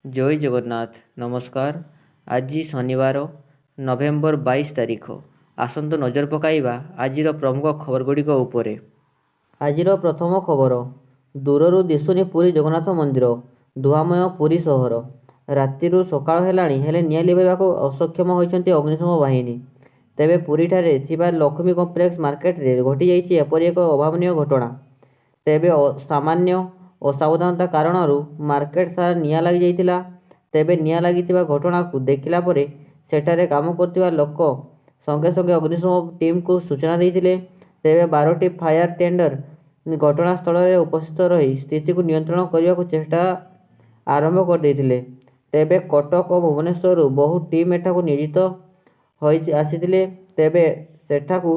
ଜୟ ଜଗନ୍ନାଥ। ନମସ୍କାର। ଆଜି ଶନିବାର ନଭେମ୍ବର 22 ତାରିଖ। ଆସନ୍ତୁ ନଜର ପକାଇବା ଆଜିର ପ୍ରମୁଖ ଖବରଗୁଡ଼ିକ ଉପରେ। ଆଜିର ପ୍ରଥମ ଖବର, ଦୂରରୁ ଦିଶୁନି ପୁରୀ ଜଗନ୍ନାଥ ମନ୍ଦିର, ଧୂଆଁମୟ ପୁରୀ ସହର। ରାତିରୁ ସକାଳ ହେଲାଣି, ହେଲେ ନିଆଁ ଲିଭାଇବାକୁ ଅସକ୍ଷମ ହୋଇଛନ୍ତି ଅଗ୍ନିଶମ ବାହିନୀ। ତେବେ ପୁରୀଠାରେ ଥିବା ଲକ୍ଷ୍ମୀ କମ୍ପ୍ଲେକ୍ସ ମାର୍କେଟରେ ଘଟିଯାଇଛି ଏପରି ଏକ ଅଭାବନୀୟ ଘଟଣା। ତେବେ ସାମାନ୍ୟ ଅସାବଧାନତା କାରଣରୁ ମାର୍କେଟ ସାରା ନିଆଁ ଲାଗିଯାଇଥିଲା। ତେବେ ନିଆଁ ଲାଗିଥିବା ଘଟଣାକୁ ଦେଖିଲା ପରେ ସେଠାରେ କାମ କରୁଥିବା ଲୋକ ସଙ୍ଗେ ସଙ୍ଗେ ଅଗ୍ନିଶମ ଟିମ୍କୁ ସୂଚନା ଦେଇଥିଲେ। ତେବେ 12ଟି ଫାୟାର ଟେଣ୍ଡର ଘଟଣାସ୍ଥଳରେ ଉପସ୍ଥିତ ରହି ସ୍ଥିତିକୁ ନିୟନ୍ତ୍ରଣ କରିବାକୁ ଚେଷ୍ଟା ଆରମ୍ଭ କରିଦେଇଥିଲେ। ତେବେ କଟକ ଓ ଭୁବନେଶ୍ୱରରୁ ବହୁ ଟିମ୍ ଏଠାକୁ ନିୟୋଜିତ ହୋଇ ଆସିଥିଲେ। ତେବେ ସେଠାକୁ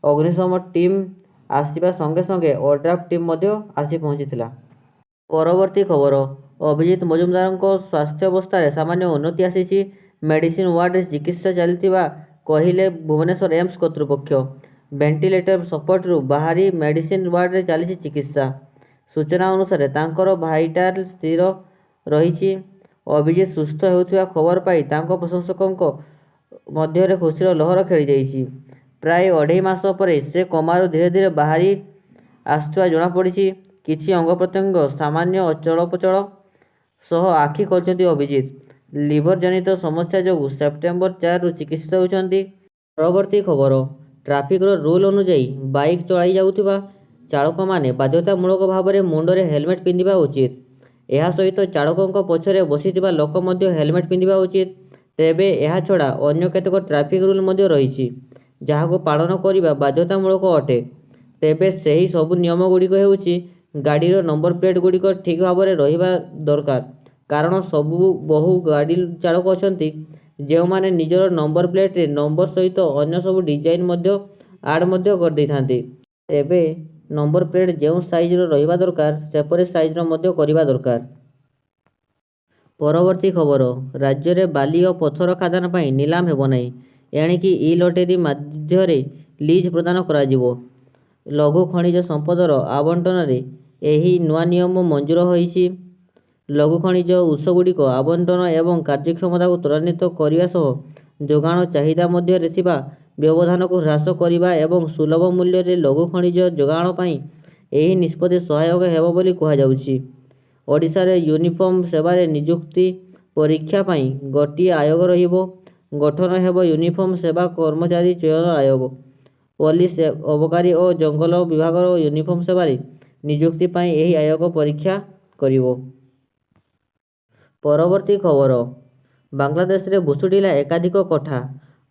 ଅଗ୍ନିଶମ ଟିମ୍ ଆସିବା ସଙ୍ଗେ ସଙ୍ଗେ ଓଡ୍ରାଫ୍ ଟିମ୍ ମଧ୍ୟ ଆସି ପହଞ୍ଚିଥିଲା। ପରବର୍ତ୍ତୀ ଖବର, ଅଭିଜିତ ମଜୁମଦାରଙ୍କ ସ୍ୱାସ୍ଥ୍ୟାବସ୍ଥାରେ ସାମାନ୍ୟ ଉନ୍ନତି ଆସିଛି। ମେଡିସିନ ୱାର୍ଡରେ ଚିକିତ୍ସା ଚାଲିଥିବା କହିଲେ ଭୁବନେଶ୍ୱର ଏମ୍ସ କର୍ତ୍ତୃପକ୍ଷ। ଭେଣ୍ଟିଲେଟର ସପୋର୍ଟରୁ ବାହାରି ମେଡିସିନ ୱାର୍ଡରେ ଚାଲିଛି ଚିକିତ୍ସା। ସୂଚନା ଅନୁସାରେ ତାଙ୍କର ଭାଇଟାଲ ସ୍ଥିର ରହିଛି। ଅଭିଜିତ ସୁସ୍ଥ ହେଉଥିବା ଖବର ପାଇ ତାଙ୍କ ପ୍ରଶଂସକଙ୍କ ମଧ୍ୟରେ ଖୁସିର ଲହର ଖେଳିଯାଇଛି। ପ୍ରାୟ 2.5 ମାସ ପରେ ସେ କୋମାରୁ ଧୀରେ ଧୀରେ ବାହାରି ଆସୁଥିବା ଜଣାପଡ଼ିଛି। କିଛି ଅଙ୍ଗପ୍ରତ୍ୟଙ୍ଗ ସାମାନ୍ୟ ଚଳପ୍ରଚଳ ସହ ଆଖି ଖୋଲିଛନ୍ତି ଅଭିଜିତ। ଲିଭର ଜନିତ ସମସ୍ୟା ଯୋଗୁଁ ସେପ୍ଟେମ୍ବର 4ରୁ ଚିକିତ୍ସିତ ହେଉଛନ୍ତି। ପରବର୍ତ୍ତୀ ଖବର, ଟ୍ରାଫିକର ରୁଲ ଅନୁଯାୟୀ ବାଇକ୍ ଚଳାଇ ଯାଉଥିବା ଚାଳକମାନେ ବାଧ୍ୟତାମୂଳକ ଭାବରେ ମୁଣ୍ଡରେ ହେଲମେଟ୍ ପିନ୍ଧିବା ଉଚିତ। ଏହା ସହିତ ଚାଳକଙ୍କ ପଛରେ ବସିଥିବା ଲୋକ ମଧ୍ୟ ହେଲମେଟ୍ ପିନ୍ଧିବା ଉଚିତ। ତେବେ ଏହାଛଡ଼ା ଅନ୍ୟ କେତେକ ଟ୍ରାଫିକ ରୁଲ ମଧ୍ୟ ରହିଛି, ଯାହାକୁ ପାଳନ କରିବା ବାଧ୍ୟତାମୂଳକ ଅଟେ। ତେବେ ସେହି ସବୁ ନିୟମଗୁଡ଼ିକ ହେଉଛି, ଗାଡ଼ିର ନମ୍ବର ପ୍ଲେଟ୍‌ଗୁଡ଼ିକ ଠିକ୍ ଭାବରେ ରହିବା ଦରକାର। କାରଣ ବହୁ ଗାଡ଼ି ଚାଳକ ଅଛନ୍ତି ଯେଉଁମାନେ ନିଜର ନମ୍ବର ପ୍ଲେଟ୍‌ରେ ନମ୍ବର ସହିତ ଅନ୍ୟ ସବୁ ଡିଜାଇନ ମଧ୍ୟ ଆଡ୍ ମଧ୍ୟ କରିଦେଇଥାନ୍ତି। ତେବେ ନମ୍ବର ପ୍ଲେଟ୍ ଯେଉଁ ସାଇଜର ରହିବା ଦରକାର ସେପରି ସାଇଜର ମଧ୍ୟ କରିବା ଦରକାର। ପରବର୍ତ୍ତୀ ଖବର, ରାଜ୍ୟରେ ବାଲି ଓ ପଥର ଖାଦାନ ପାଇଁ ନିଲାମ ହେବ ନାହିଁ। ଏଣିକି ଇ-ଲଟେରି ମାଧ୍ୟମରେ ଲିଜ୍ ପ୍ରଦାନ କରାଯିବ। ଲଘୁ ଖଣିଜ ସମ୍ପଦର ଆବଣ୍ଟନରେ ଏହି ନୂଆ ନିୟମ ମଞ୍ଜୁର ହୋଇଛି। ଲଘୁ ଖଣିଜ ଉତ୍ସଗୁଡ଼ିକ ଆବଣ୍ଟନ ଏବଂ କାର୍ଯ୍ୟକ୍ଷମତାକୁ ତ୍ୱରାନ୍ୱିତ କରିବା ସହ ଯୋଗାଣ ଚାହିଦା ମଧ୍ୟରେ ଥିବା ବ୍ୟବଧାନକୁ ହ୍ରାସ କରିବା ଏବଂ ସୁଲଭ ମୂଲ୍ୟରେ ଲଘୁ ଖଣିଜ ଯୋଗାଣ ପାଇଁ ଏହି ନିଷ୍ପତ୍ତି ସହାୟକ ହେବ ବୋଲି କୁହାଯାଉଛି। ଓଡ଼ିଶାରେ ୟୁନିଫର୍ମ ସେବାରେ ନିଯୁକ୍ତି ପରୀକ୍ଷା ପାଇଁ ଗୋଟିଏ ଆୟୋଗ ରହିବ। ଗଠନ ହେବ ୟୁନିଫର୍ମ ସେବା କର୍ମଚାରୀ ଚୟନ ଆୟୋଗ। ପୋଲିସ, ଅବକାରୀ ଓ ଜଙ୍ଗଲ ବିଭାଗର ୟୁନିଫର୍ମ ସେବାରେ ନିଯୁକ୍ତି ପାଇଁ ଏହି ଆୟୋଗ ପରୀକ୍ଷା କରିବ। ପରବର୍ତ୍ତୀ ଖବର, ବାଂଲାଦେଶରେ ଭୁଷୁଡ଼ିଲା ଏକାଧିକ କୋଠା,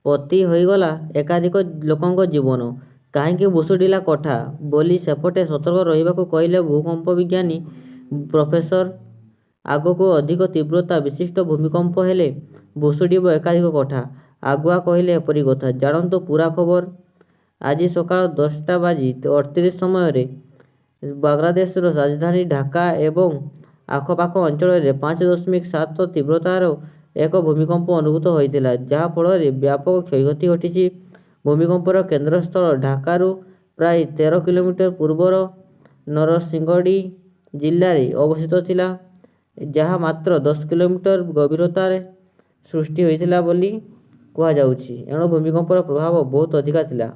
ପୋତି ହୋଇଗଲା ଏକାଧିକ ଲୋକଙ୍କ ଜୀବନ। କାହିଁକି ଭୁଷୁଡ଼ିଲା କୋଠା ବୋଲି ସେପଟେ ସତର୍କ ରହିବାକୁ କହିଲେ ଭୂକମ୍ପ ବିଜ୍ଞାନୀ ପ୍ରଫେସର। ଆଗକୁ ଅଧିକ ତୀବ୍ରତା ବିଶିଷ୍ଟ ଭୂମିକମ୍ପ ହେଲେ ଭୁଷୁଡ଼ିବ ଏକାଧିକ କୋଠା। ଆଗୁଆ କହିଲେ ଏପରି କଥା। ଜାଣନ୍ତୁ ପୂରା ଖବର। ଆଜି ସକାଳ 10:38 ସମୟରେ ବାଂଲାଦେଶର ରାଜଧାନୀ ଢାକା ଏବଂ ଆଖପାଖ ଅଞ୍ଚଳରେ 5.7 ତୀବ୍ରତାର ଏକ ଭୂମିକମ୍ପ ଅନୁଭୂତ ହୋଇଥିଲା, ଯାହା ଫଳରେ ବ୍ୟାପକ କ୍ଷୟକ୍ଷତି ଘଟିଛି। ଭୂମିକମ୍ପର କେନ୍ଦ୍ରସ୍ଥଳ ଢାକାରୁ ପ୍ରାୟ 13 କିଲୋମିଟର ପୂର୍ବର ନରସିଂଗଡି ଜିଲ୍ଲାରେ ଅବସ୍ଥିତ ଥିଲା, ଯାହା ମାତ୍ର 10 କିଲୋମିଟର ଗଭୀରତାରେ ସୃଷ୍ଟି ହୋଇଥିଲା ବୋଲି କୁହାଯାଉଛି। ଏଣୁ ଭୂମିକମ୍ପର ପ୍ରଭାବ ବହୁତ ଅଧିକ ଥିଲା।